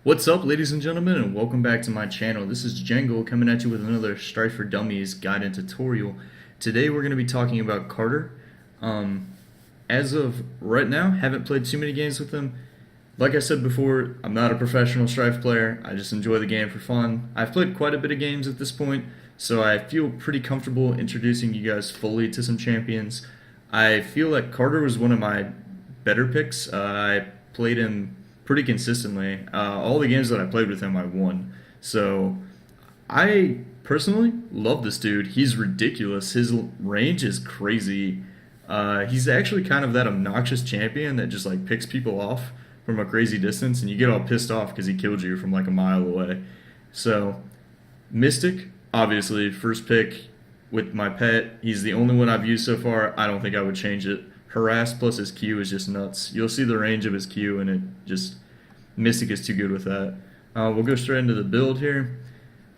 What's up, ladies and gentlemen, and welcome back to my channel. This is Django coming at you with another Strife for Dummies guide and tutorial. Today we're going to be talking about Carter. As of right now, haven't played too many games with him. Like I said before, I'm not a professional Strife player. I just enjoy the game for fun. I've played quite a bit of games at this point, so I feel pretty comfortable introducing you guys fully to some champions. I feel like Carter was one of my better picks. I played him pretty consistently. All the games that I played with him, I won. So I personally love this dude. He's ridiculous. His range is crazy. He's actually kind of that obnoxious champion that just like picks people off from a crazy distance, and you get all pissed off because he killed you from like a mile away. So Mystic, obviously, first pick with my pet. He's the only one I've used so far. I don't think I would change it. Harass plus his Q is just nuts. You'll see the range of his Q, and it just Mystic is too good with that. We'll go straight into the build here.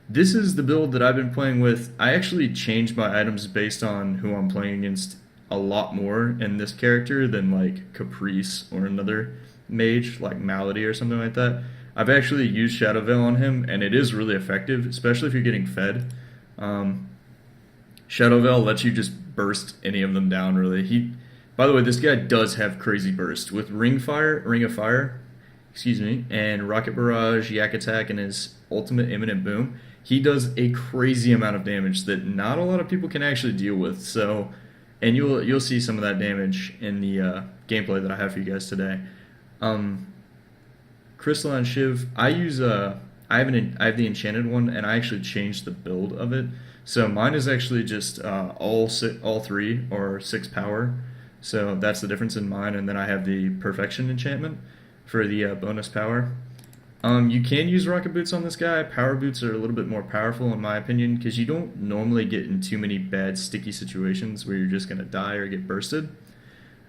This is the build that I've been playing with. I actually changed my items based on who I'm playing against a lot more in this character than like Caprice or another mage like Malady or something like that. I've actually used Shadow Veil on him, and it is really effective, especially if you're getting fed. Shadow Veil lets you just burst any of them down, really. By the way, this guy does have crazy burst with Ring of Fire, excuse me, and Rocket Barrage, Yak Attack, and his ultimate Imminent Boom. He does a crazy amount of damage that not a lot of people can actually deal with. So, and you'll see some of that damage in the gameplay that I have for you guys today. Crystalline Shiv, I have the enchanted one, and I actually changed the build of it. So mine is actually just all three or 6 power. So that's the difference in mine, and then I have the Perfection enchantment for the bonus power. You can use Rocket Boots on this guy. Power Boots are a little bit more powerful in my opinion because you don't normally get in too many bad sticky situations where you're just going to die or get bursted.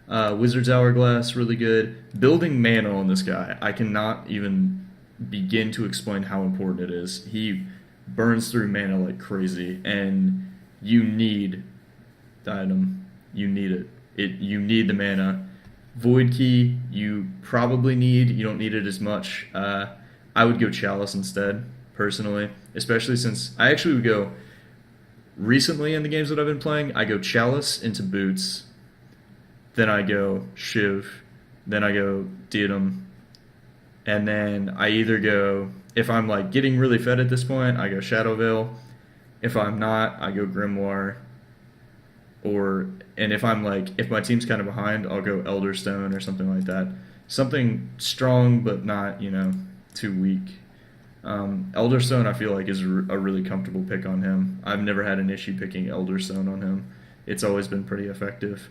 Wizard's Hourglass, really good. Building mana on this guy, I cannot even begin to explain how important it is. He burns through mana like crazy, and you need the item. You need it. You need the mana. Void Key, you probably need. You don't need it as much. I would go Chalice instead, personally, especially since I actually would go recently in the games that I've been playing. I go Chalice into Boots, then I go Shiv, then I go Diadem, and then I either go, if I'm like getting really fed at this point, I go Shadow Veil. If I'm not, I go Grimoire. And if I'm like, if my team's kind of behind, I'll go Elder Stone or something like that. Something strong but not, too weak. Elder Stone I feel like is a really comfortable pick on him. I've never had an issue picking Elder Stone on him. It's always been pretty effective.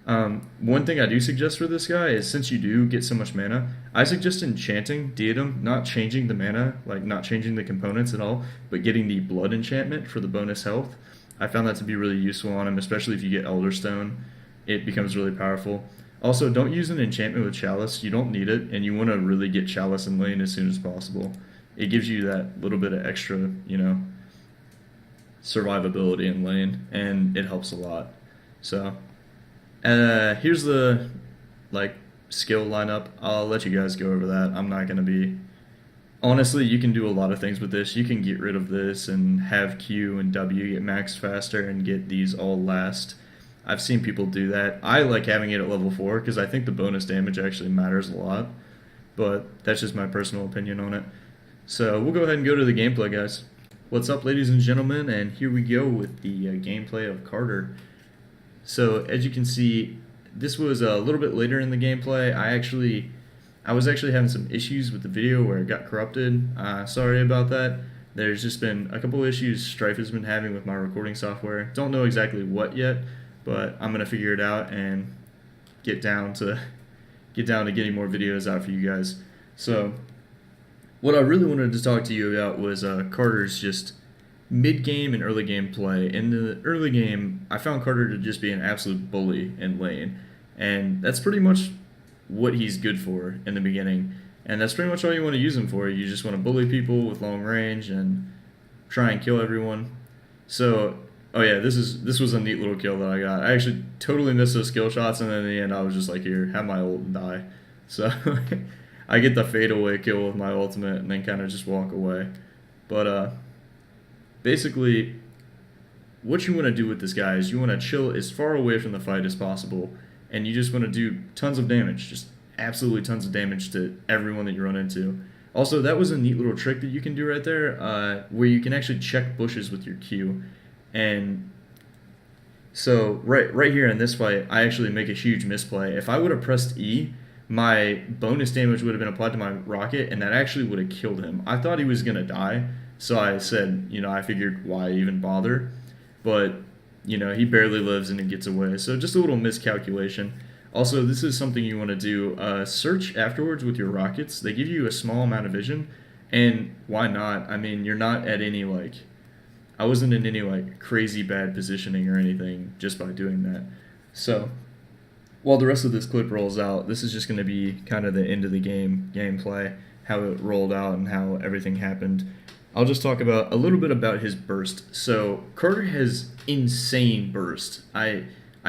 One thing I do suggest for this guy is, since you do get so much mana, I suggest enchanting Diadem, not changing the mana, like not changing the components at all, but getting the Blood enchantment for the bonus health. I found that to be really useful on him, especially if you get Elder Stone. It becomes really powerful. Also, don't use an enchantment with Chalice. You don't need it, and you want to really get Chalice in lane as soon as possible. It gives you that little bit of extra, survivability in lane, and it helps a lot. So, here's the skill lineup. I'll let you guys go over that. I'm not gonna be. Honestly, you can do a lot of things with this. You can get rid of this and have Q and W get max faster and get these all last. I've seen people do that. I like having it at level 4 because I think the bonus damage actually matters a lot. But that's just my personal opinion on it. So we'll go ahead and go to the gameplay, guys. What's up, ladies and gentlemen? And here we go with the gameplay of Carter. So as you can see, this was a little bit later in the gameplay. I was actually having some issues with the video where it got corrupted. Sorry about that. There's just been a couple issues Strife has been having with my recording software. Don't know exactly what yet, but I'm gonna figure it out and get down to getting more videos out for you guys. So what I really wanted to talk to you about was Carter's just mid-game and early game play. In the early game, I found Carter to just be an absolute bully in lane, and that's pretty much what he's good for in the beginning, and that's pretty much all you want to use him for. You just want to bully people with long range and try and kill everyone. So, oh yeah, this was a neat little kill that I got. I actually totally missed those skill shots, and then in the end I was just like, here, have my ult and die. So I get the fadeaway kill with my ultimate and then kind of just walk away. But basically, what you want to do with this guy is you want to chill as far away from the fight as possible, and you just want to do tons of damage, just absolutely tons of damage to everyone that you run into. Also, that was a neat little trick that you can do right there, where you can actually check bushes with your Q, and so right here in this fight, I actually make a huge misplay. If I would have pressed E, my bonus damage would have been applied to my rocket, and that actually would have killed him. I thought he was gonna die, so I said, I figured why even bother, but he barely lives and it gets away. So just a little miscalculation. Also, this is something you want to do. Search afterwards with your rockets. They give you a small amount of vision, and why not? I mean, you're not at any I wasn't in any crazy bad positioning or anything just by doing that. So while the rest of this clip rolls out, this is just going to be kind of the end of the gameplay, how it rolled out and how everything happened. I'll just talk about a little bit about his burst. So Carter has insane burst. I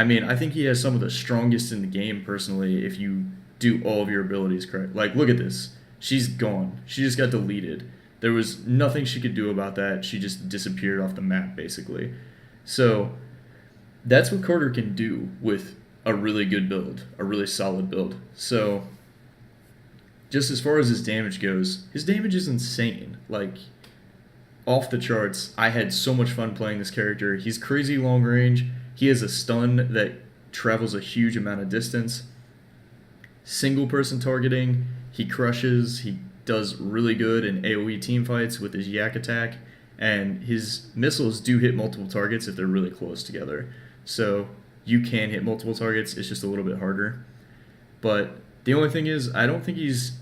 mean, I think he has some of the strongest in the game personally if you do all of your abilities correct. Like, look at this. She's gone. She just got deleted. There was nothing she could do about that. She just disappeared off the map, basically. So that's what Carter can do with a really good build, a really solid build. So just as far as his damage goes, his damage is insane. Off the charts. I had so much fun playing this character. He's crazy long range. He has a stun that travels a huge amount of distance. Single person targeting, he crushes. He does really good in AoE team fights with his yak attack, and his missiles do hit multiple targets if they're really close together. So you can hit multiple targets, it's just a little bit harder. But the only thing is, I don't think he's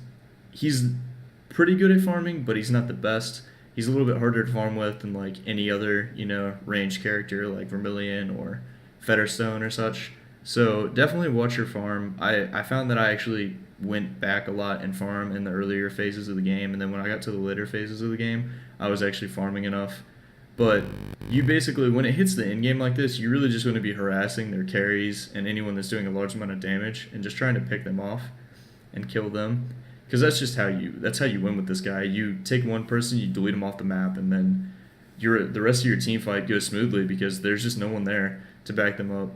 pretty good at farming, but he's not the best. He's a little bit harder to farm with than any other, ranged character like Vermilion or Featherstone or such. So definitely watch your farm. I found that I actually went back a lot and farm in the earlier phases of the game, and then when I got to the later phases of the game, I was actually farming enough. But you basically, when it hits the end game like this, you really just want to be harassing their carries and anyone that's doing a large amount of damage and just trying to pick them off and kill them. Because that's how you win with this guy. You take one person, you delete them off the map, and then the rest of your team fight goes smoothly because there's just no one there to back them up.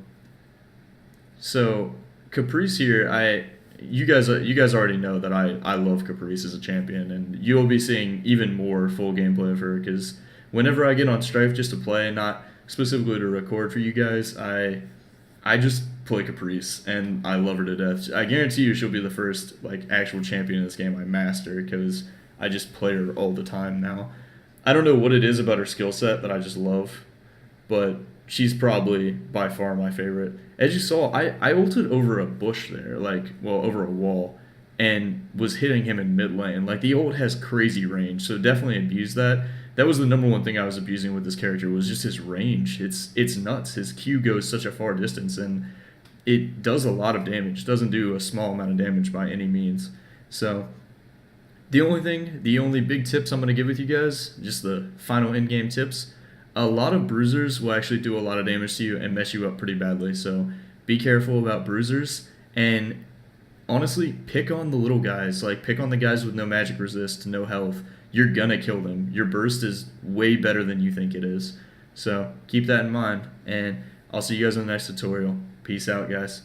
So Caprice here, you guys already know that I love Caprice as a champion, and you'll be seeing even more full gameplay of her because whenever I get on Strife just to play, not specifically to record for you guys, I just play Caprice, and I love her to death. I guarantee you she'll be the first actual champion in this game I master because I just play her all the time now. I don't know what it is about her skill set that I just love, but she's probably by far my favorite. As you saw, I ulted over a bush there, over a wall, and was hitting him in mid lane. The ult has crazy range, so definitely abuse that. That was the number one thing I was abusing with this character was just his range. It's nuts. His Q goes such a far distance, and it does a lot of damage. It doesn't do a small amount of damage by any means. So the only big tips I'm going to give with you guys, just the final in-game tips, a lot of bruisers will actually do a lot of damage to you and mess you up pretty badly. So be careful about bruisers, and honestly, pick on the little guys. Pick on the guys with no magic resist, no health. You're gonna kill them. Your burst is way better than you think it is. So keep that in mind, and I'll see you guys in the next tutorial. Peace out, guys.